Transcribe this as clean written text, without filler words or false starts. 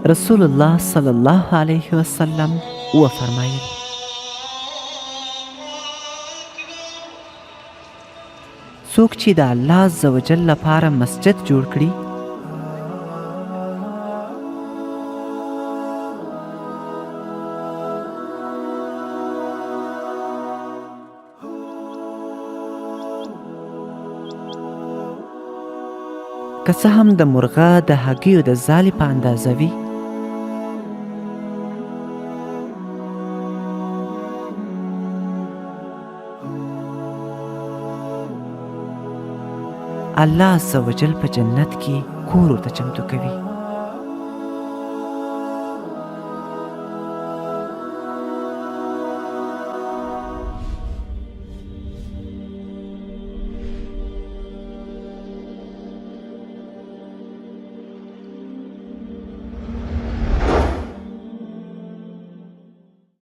رسول الله صلی الله علیه وسلم وفرمایل: څوک چې د الله عز وجل لپاره مسجد جوړ کړي، که څه هم د مرغه د هګیو د ځالې په اندازه وي، الله عز وجل په جنت کې کور ورته چمتو کوي.